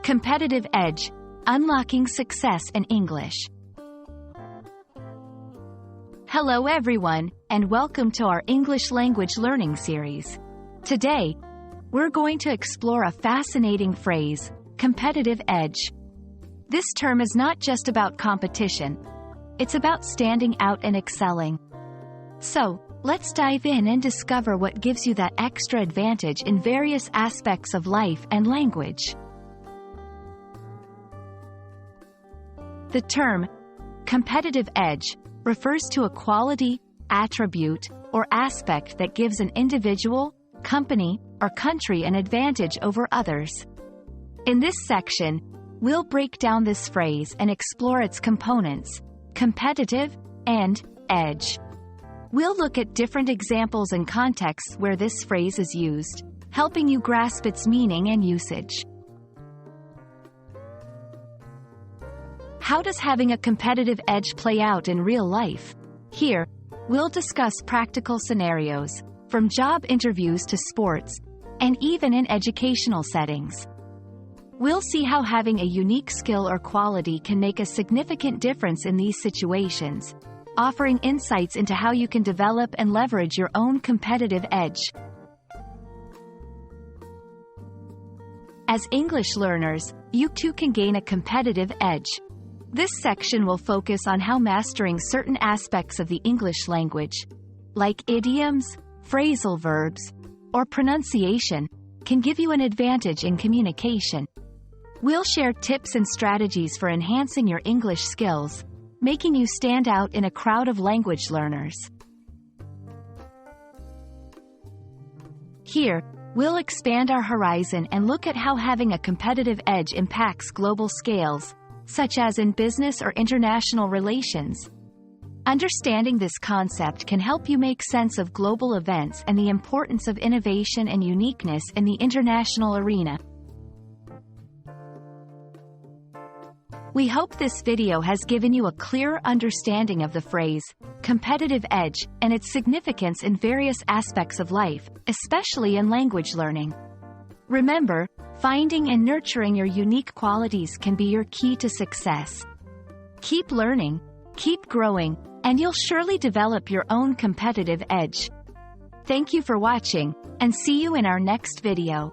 Competitive edge, unlocking success in English. Hello everyone, and welcome to our English language learning series. Today, we're going to explore a fascinating phrase, competitive edge. This term is not just about competition. It's about standing out and excelling. So, let's dive in and discover what gives you that extra advantage in various aspects of life and language. The term, competitive edge, refers to a quality, attribute, or aspect that gives an individual, company, or country an advantage over others. In this section, we'll break down this phrase and explore its components, competitive and edge. We'll look at different examples and contexts where this phrase is used, helping you grasp its meaning and usage. How does having a competitive edge play out in real life? Here, we'll discuss practical scenarios, from job interviews to sports, and even in educational settings. We'll see how having a unique skill or quality can make a significant difference in these situations, offering insights into how you can develop and leverage your own competitive edge. As English learners, you too can gain a competitive edge. This section will focus on how mastering certain aspects of the English language, like idioms, phrasal verbs, or pronunciation, can give you an advantage in communication. We'll share tips and strategies for enhancing your English skills, making you stand out in a crowd of language learners. Here, we'll expand our horizon and look at how having a competitive edge impacts global scales, such as in business or international relations. Understanding this concept can help you make sense of global events and the importance of innovation and uniqueness in the international arena. We hope this video has given you a clearer understanding of the phrase, competitive edge, and its significance in various aspects of life, especially in language learning. Remember, finding and nurturing your unique qualities can be your key to success. Keep learning, keep growing, and you'll surely develop your own competitive edge. Thank you for watching, and see you in our next video.